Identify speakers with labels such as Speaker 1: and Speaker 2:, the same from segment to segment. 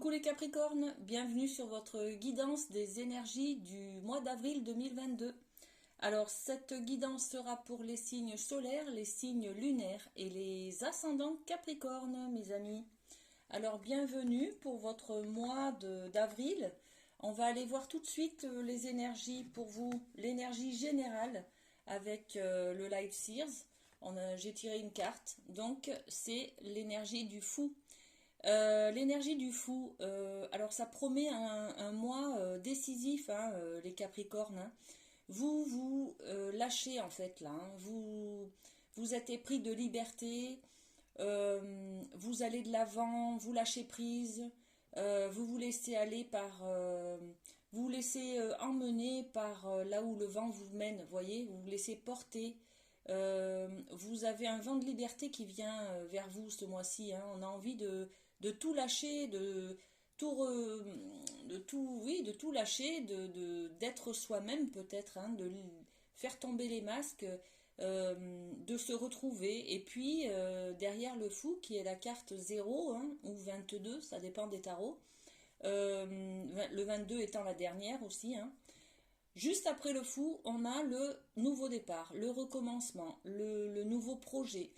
Speaker 1: Coucou les Capricornes, bienvenue sur votre guidance des énergies du mois d'avril 2022. Alors cette guidance sera pour les signes solaires, les signes lunaires et les ascendants Capricornes, mes amis. Alors bienvenue pour votre mois d'avril. On va aller voir tout de suite les énergies pour vous, l'énergie générale avec le Light Seers. J'ai tiré une carte, donc c'est l'énergie du fou. L'énergie du fou, alors ça promet un mois décisif, hein, les Capricornes. Hein. Vous lâchez en fait là, hein. Vous êtes épris de liberté, vous allez de l'avant, vous lâchez prise, vous vous laissez aller vous vous laissez emmener par là où le vent vous mène, voyez, vous vous laissez porter. Vous avez un vent de liberté qui vient vers vous ce mois-ci. Hein. On a envie de tout lâcher, de tout lâcher, d'être soi-même peut-être, hein, de faire tomber les masques, de se retrouver. Et puis derrière le fou qui est la carte 0 hein, ou 22, ça dépend des tarots. Le 22 étant la dernière aussi. Hein. Juste après le fou, on a le nouveau départ, le recommencement, le nouveau projet.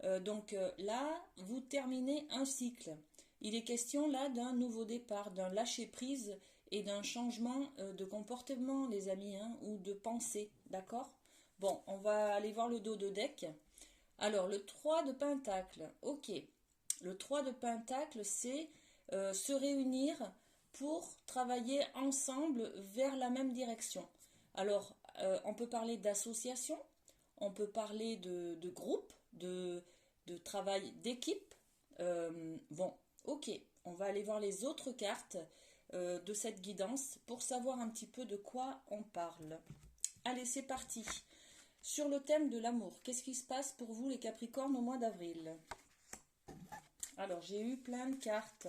Speaker 1: Là, vous terminez un cycle. Il est question là d'un nouveau départ, d'un lâcher-prise et d'un changement de comportement, les amis, hein, ou de pensée, d'accord? Bon, on va aller voir le dos de deck. Alors, le 3 de Pentacle, ok. Le 3 de Pentacle, c'est se réunir pour travailler ensemble vers la même direction. Alors, on peut parler d'association, on peut parler de groupe, de travail d'équipe. Bon, ok, on va aller voir les autres cartes de cette guidance pour savoir un petit peu de quoi on parle. Allez, c'est parti. Sur le thème de l'amour, qu'est-ce qui se passe pour vous les Capricornes au mois d'avril? Alors, j'ai eu plein de cartes.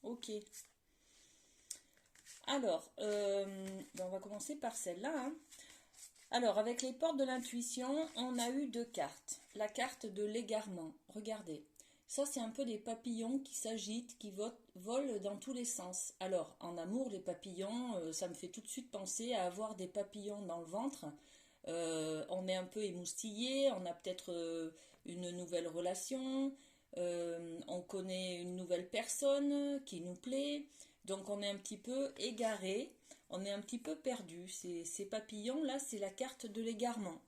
Speaker 1: Ok. Alors, on va commencer par celle-là. Hein. Alors, avec les portes de l'intuition, on a eu deux cartes. La carte de l'égarement. Regardez. Ça, c'est un peu des papillons qui s'agitent, qui volent dans tous les sens. Alors, en amour, les papillons, ça me fait tout de suite penser à avoir des papillons dans le ventre. On est un peu émoustillé, on a peut-être une nouvelle relation, on connaît une nouvelle personne qui nous plaît, donc on est un petit peu égaré, on est un petit peu perdu. Ces papillons-là, c'est la carte de l'égarement.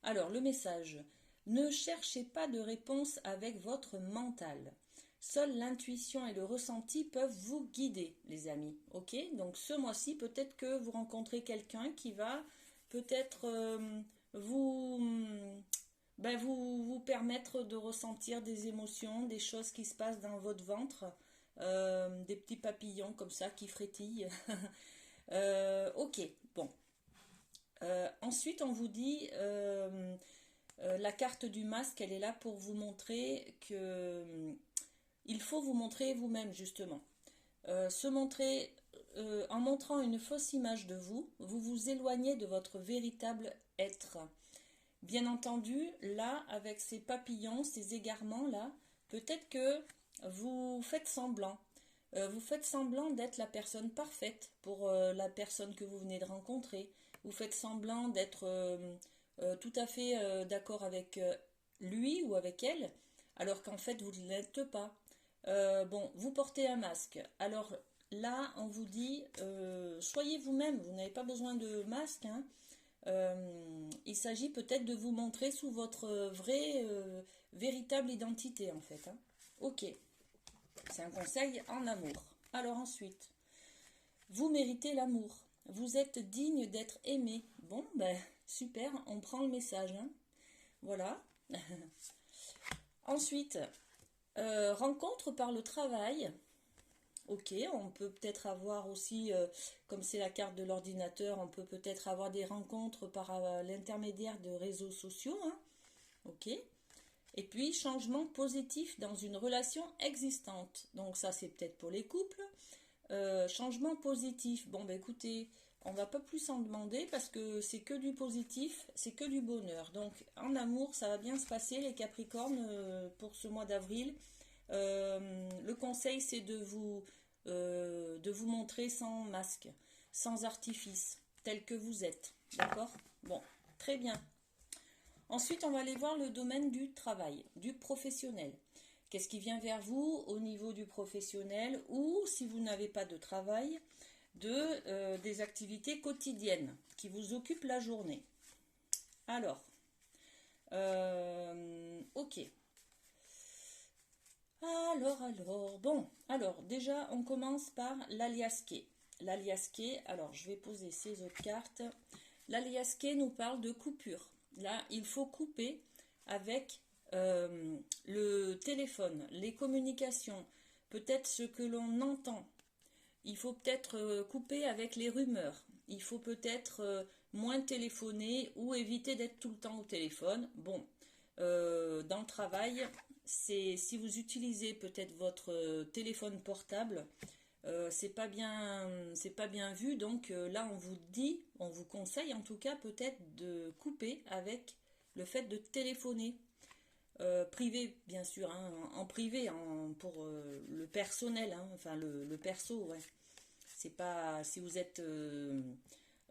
Speaker 1: Alors, le message, ne cherchez pas de réponse avec votre mental. Seule l'intuition et le ressenti peuvent vous guider, les amis. Ok? Donc ce mois-ci, peut-être que vous rencontrez quelqu'un qui va peut-être vous permettre de ressentir des émotions, des choses qui se passent dans votre ventre, des petits papillons comme ça qui frétillent. Ok, bon. Ensuite, on vous dit, la carte du masque, elle est là pour vous montrer que il faut vous montrer vous-même, justement. Se montrer, en montrant une fausse image de vous, vous vous éloignez de votre véritable être. Bien entendu, là, avec ces papillons, ces égarements-là, peut-être que vous faites semblant. Vous faites semblant d'être la personne parfaite pour la personne que vous venez de rencontrer. Vous faites semblant d'être tout à fait d'accord avec lui ou avec elle, alors qu'en fait, vous ne l'êtes pas. Bon, vous portez un masque. Alors là, on vous dit, soyez vous-même, vous n'avez pas besoin de masque. Hein. Il s'agit peut-être de vous montrer sous votre vraie, véritable identité, en fait. Hein. Ok, c'est un conseil en amour. Alors ensuite, vous méritez l'amour. Vous êtes digne d'être aimé. Bon, ben, super, on prend le message. Hein. Voilà. Ensuite, rencontre par le travail. Ok, on peut peut-être avoir aussi, comme c'est la carte de l'ordinateur, on peut peut-être avoir des rencontres par l'intermédiaire de réseaux sociaux. Hein. Ok. Et puis, changement positif dans une relation existante. Donc ça, c'est peut-être pour les couples. Changement positif. Bon, ben écoutez, on va pas plus en demander parce que c'est que du positif, c'est que du bonheur. Donc, en amour, ça va bien se passer, les Capricornes, pour ce mois d'avril. Le conseil, c'est de de vous montrer sans masque, sans artifice, tel que vous êtes. D'accord? Bon, très bien. Ensuite, on va aller voir le domaine du travail, du professionnel. Qu'est-ce qui vient vers vous au niveau du professionnel ou, si vous n'avez pas de travail, des activités quotidiennes qui vous occupent la journée. Alors, ok. Alors, déjà, on commence par l'aliasqué. L'aliasqué, alors je vais poser ces autres cartes. L'aliasqué nous parle de coupure. Là, il faut couper avec le téléphone, les communications, peut-être ce que l'on entend. Il faut peut-être couper avec les rumeurs. Il faut peut-être moins téléphoner ou éviter d'être tout le temps au téléphone. Bon, dans le travail, si vous utilisez peut-être votre téléphone portable, c'est pas bien vu. Donc là, on vous dit, on vous conseille en tout cas peut-être de couper avec le fait de téléphoner. Privé, bien sûr, hein, en privé, pour le personnel, hein, enfin le perso, ouais. C'est pas si vous êtes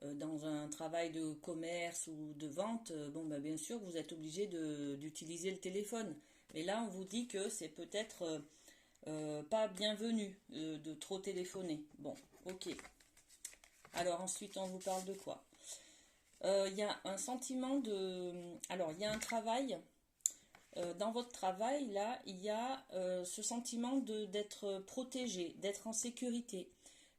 Speaker 1: dans un travail de commerce ou de vente, bon bah bien sûr vous êtes obligé d'utiliser le téléphone. Mais là on vous dit que c'est peut-être pas bienvenu de trop téléphoner. Bon, ok. Alors ensuite on vous parle de quoi? Il y a un sentiment de... Alors il y a un travail. Dans votre travail, là, il y a ce sentiment d'être protégé, d'être en sécurité.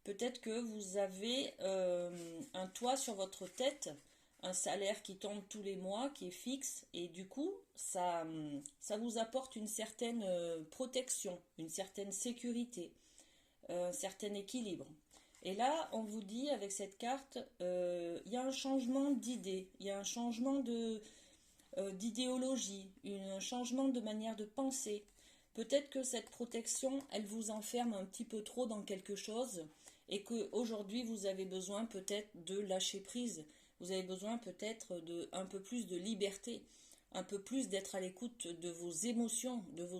Speaker 1: Peut-être que vous avez un toit sur votre tête, un salaire qui tombe tous les mois, qui est fixe, et du coup, ça vous apporte une certaine protection, une certaine sécurité, un certain équilibre. Et là, on vous dit avec cette carte, il y a un changement d'idée, il y a un changement d'idéologie, un changement de manière de penser. Peut-être que cette protection, elle vous enferme un petit peu trop dans quelque chose et qu'aujourd'hui vous avez besoin peut-être de lâcher prise. Vous avez besoin peut-être de un peu plus de liberté, un peu plus d'être à l'écoute de vos émotions, de vos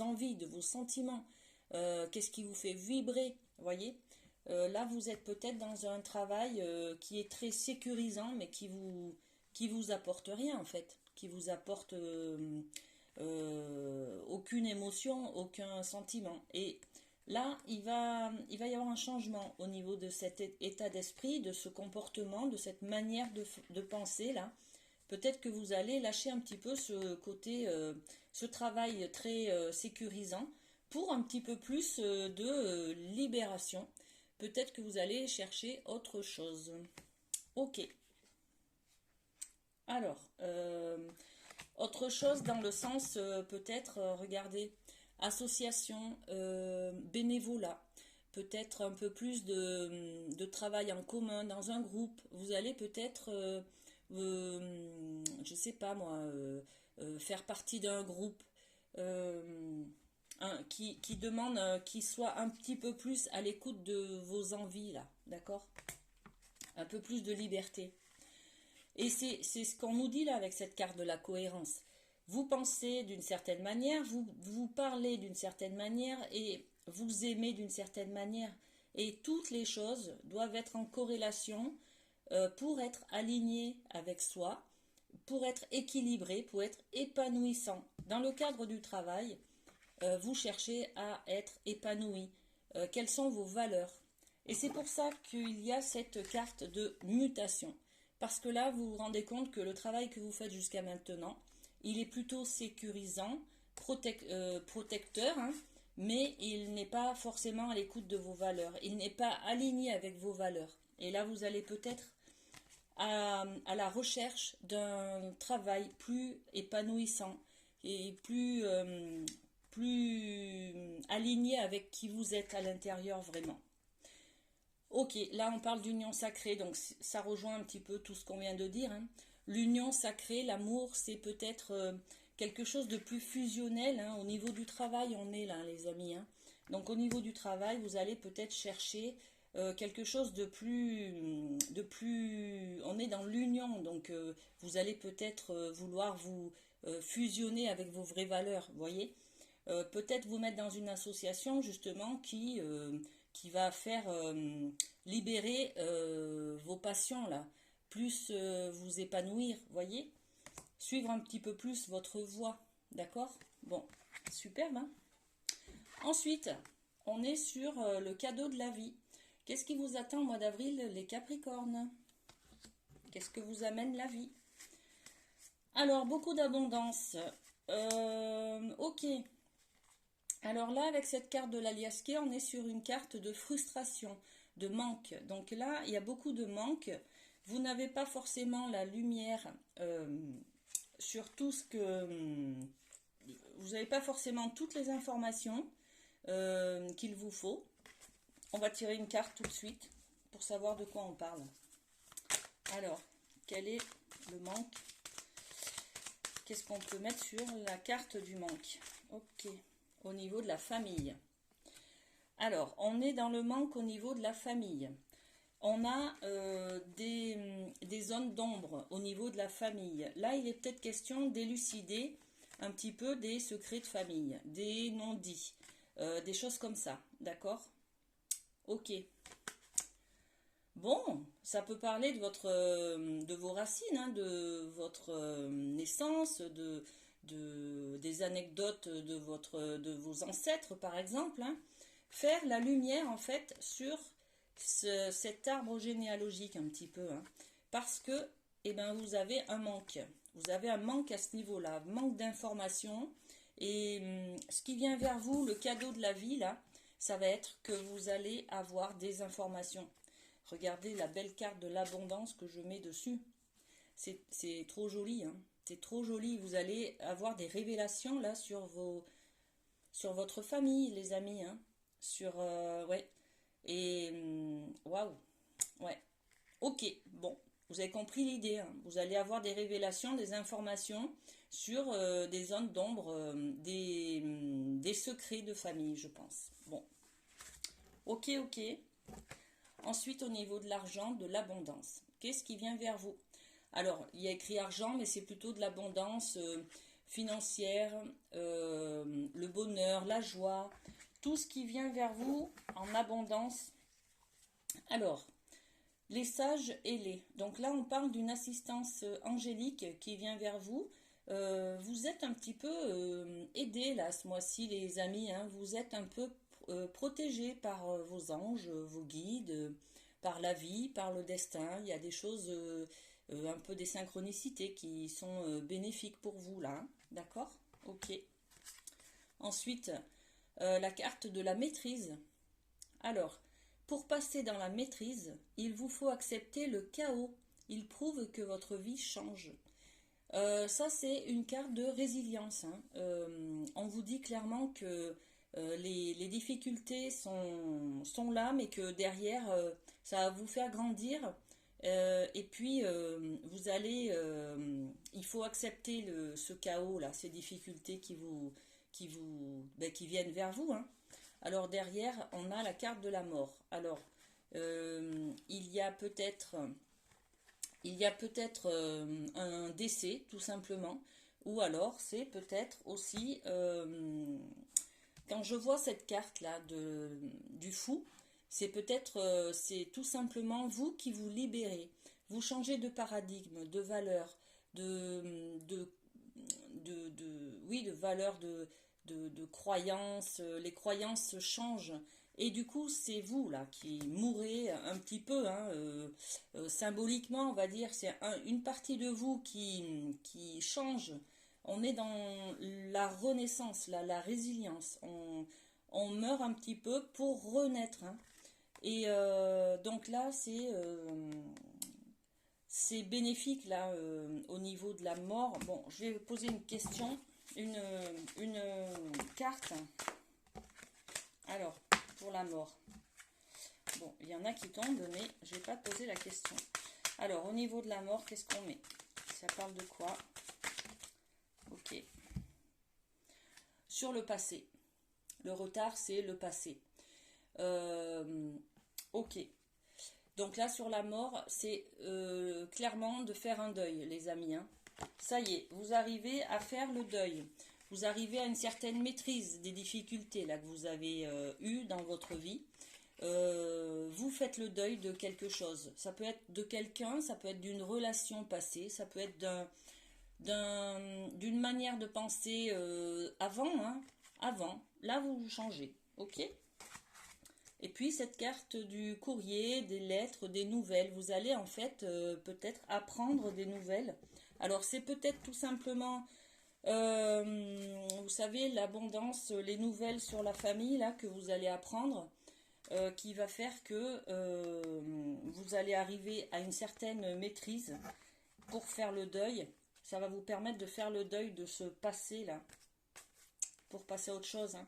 Speaker 1: envies, de vos sentiments. Qu'est-ce qui vous fait vibrer, voyez? Là, vous êtes peut-être dans un travail qui est très sécurisant, mais qui vous apporte rien en fait, qui vous apporte aucune émotion, aucun sentiment. Et là, il va y avoir un changement au niveau de cet état d'esprit, de ce comportement, de cette manière de penser là. Peut-être que vous allez lâcher un petit peu ce côté, ce travail très sécurisant pour un petit peu plus de libération. Peut-être que vous allez chercher autre chose. Ok. Alors, autre chose dans le sens, peut-être, regardez, association, bénévolat, peut-être un peu plus de travail en commun dans un groupe. Vous allez peut-être, je sais pas moi, faire partie d'un groupe qui demande qu'il soit un petit peu plus à l'écoute de vos envies, là, d'accord? Un peu plus de liberté. Et c'est ce qu'on nous dit là avec cette carte de la cohérence. Vous pensez d'une certaine manière, vous parlez d'une certaine manière et vous aimez d'une certaine manière. Et toutes les choses doivent être en corrélation pour être alignées avec soi, pour être équilibré, pour être épanouissant. Dans le cadre du travail, vous cherchez à être épanoui. Quelles sont vos valeurs? Et c'est pour ça qu'il y a cette carte de mutation. Parce que là, vous vous rendez compte que le travail que vous faites jusqu'à maintenant, il est plutôt sécurisant, protecteur, hein, mais il n'est pas forcément à l'écoute de vos valeurs. Il n'est pas aligné avec vos valeurs. Et là, vous allez peut-être à la recherche d'un travail plus épanouissant et plus aligné avec qui vous êtes à l'intérieur vraiment. Ok, là on parle d'union sacrée, donc ça rejoint un petit peu tout ce qu'on vient de dire, hein. L'union sacrée, l'amour, c'est peut-être quelque chose de plus fusionnel, hein. Au niveau du travail, on est là, les amis, hein. Donc au niveau du travail, vous allez peut-être chercher quelque chose on est dans l'union, donc vous allez peut-être vouloir vous fusionner avec vos vraies valeurs, vous voyez. peut-être vous mettre dans une association justement qui va faire libérer vos passions là, plus vous épanouir, voyez, suivre un petit peu plus votre voie, d'accord? Bon, superbe, hein? Ensuite, on est sur le cadeau de la vie. Qu'est-ce qui vous attend au mois d'avril, les Capricornes? Qu'est-ce que vous amène la vie? Alors, beaucoup d'abondance. Ok. Alors là, avec cette carte de l'Aliasqué, on est sur une carte de frustration, de manque. Donc là, il y a beaucoup de manque. Vous n'avez pas forcément la lumière sur tout ce que... Vous n'avez pas forcément toutes les informations qu'il vous faut. On va tirer une carte tout de suite pour savoir de quoi on parle. Alors, quel est le manque? Qu'est-ce qu'on peut mettre sur la carte du manque? Ok, au niveau de la famille. Alors, on est dans le manque au niveau de la famille. On a des zones d'ombre au niveau de la famille. Là, il est peut-être question d'élucider un petit peu des secrets de famille, des non-dits, des choses comme ça, d'accord? Ok. Bon, ça peut parler de vos racines, hein, de votre naissance, des anecdotes de vos ancêtres, par exemple, hein. Faire la lumière, en fait, sur cet arbre généalogique, un petit peu, hein. Parce que, eh ben, vous avez un manque. Vous avez un manque à ce niveau-là, manque d'informations. Et ce qui vient vers vous, le cadeau de la vie, là, ça va être que vous allez avoir des informations. Regardez la belle carte de l'abondance que je mets dessus. C'est trop joli, hein. C'est trop joli. Vous allez avoir des révélations là sur votre famille, les amis, hein. Ouais. Et waouh. Ouais. Ok. Bon, vous avez compris l'idée, hein. Vous allez avoir des révélations, des informations sur des zones d'ombre, des secrets de famille, je pense. Bon. Ok, ok. Ensuite, au niveau de l'argent, de l'abondance. Qu'est-ce qui vient vers vous? Alors, il y a écrit argent, mais c'est plutôt de l'abondance financière, le bonheur, la joie, tout ce qui vient vers vous en abondance. Alors, les sages ailés. Donc là, on parle d'une assistance angélique qui vient vers vous. Vous êtes un petit peu aidés là ce mois-ci, les amis, hein. Vous êtes un peu protégés par vos anges, vos guides, par la vie, par le destin. Il y a des choses, un peu des synchronicités qui sont bénéfiques pour vous là, hein. D'accord? Ok. Ensuite, la carte de la maîtrise. Alors, pour passer dans la maîtrise, il vous faut accepter le chaos. Il prouve que votre vie change. Ça, c'est une carte de résilience, hein. On vous dit clairement que les difficultés sont là, mais que derrière, ça va vous faire grandir. Et puis, il faut accepter ce chaos là, ces difficultés qui viennent vers vous, hein. Alors derrière, on a la carte de la mort. Alors, il y a peut-être un décès, tout simplement. Ou alors, c'est peut-être aussi, quand je vois cette carte-là du fou, c'est tout simplement vous qui vous libérez. Vous changez de paradigme, de valeur, oui, de valeur, de croyances. Les croyances changent. Et du coup, c'est vous là qui mourrez un petit peu, hein, symboliquement, on va dire. C'est une partie de vous qui change. On est dans la renaissance, la résilience. On meurt un petit peu pour renaître, hein. Et donc là, c'est bénéfique là au niveau de la mort. Bon, je vais poser une question, une carte. Alors, pour la mort. Bon, il y en a qui tombent, mais je vais pas poser la question. Alors, au niveau de la mort, qu'est-ce qu'on met? Ça parle de quoi? Ok. Sur le passé. Le retard, c'est le passé. Ok. Donc là, sur la mort, c'est clairement de faire un deuil, les amis, hein. Ça y est, vous arrivez à faire le deuil. vous arrivez à une certaine maîtrise des difficultés là, que vous avez eues dans votre vie. Vous faites le deuil de quelque chose. Ça peut être de quelqu'un, ça peut être d'une relation passée, ça peut être d'une manière de penser avant, hein, avant. Là, vous changez, ok? Et puis cette carte du courrier, des lettres, des nouvelles, vous allez en fait peut-être apprendre des nouvelles. Alors c'est peut-être tout simplement, vous savez, l'abondance, les nouvelles sur la famille là que vous allez apprendre, qui va faire que vous allez arriver à une certaine maîtrise pour faire le deuil. Ça va vous permettre de faire le deuil de ce passé là, pour passer à autre chose, hein.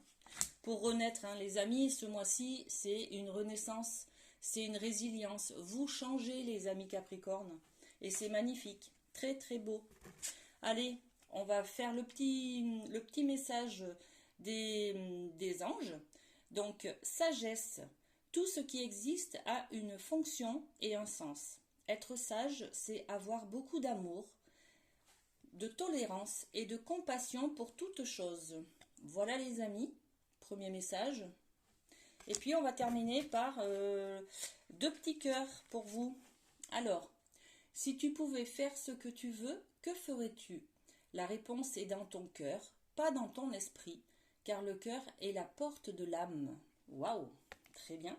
Speaker 1: Pour renaître, hein, les amis, ce mois-ci, c'est une renaissance, c'est une résilience. Vous changez, les amis Capricorne, et c'est magnifique, très très beau. Allez, on va faire le petit message des anges. Donc, sagesse, tout ce qui existe a une fonction et un sens. Être sage, c'est avoir beaucoup d'amour, de tolérance et de compassion pour toute chose. Voilà les amis, premier message. Et puis on va terminer par deux petits cœurs pour vous. Alors, si tu pouvais faire ce que tu veux, que ferais-tu? La réponse est dans ton cœur, pas dans ton esprit, car le cœur est la porte de l'âme. Waouh, très bien.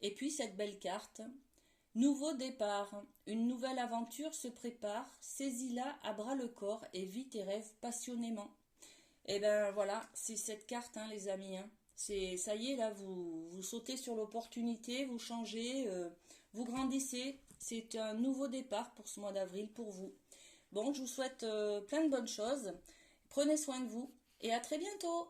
Speaker 1: Et puis cette belle carte. Nouveau départ, une nouvelle aventure se prépare, saisis-la à bras le corps et vis tes rêves passionnément. Et ben voilà, c'est cette carte, hein, les amis, hein. Ça y est, là, vous sautez sur l'opportunité, vous changez, vous grandissez. C'est un nouveau départ pour ce mois d'avril pour vous. Bon, je vous souhaite plein de bonnes choses. Prenez soin de vous et à très bientôt.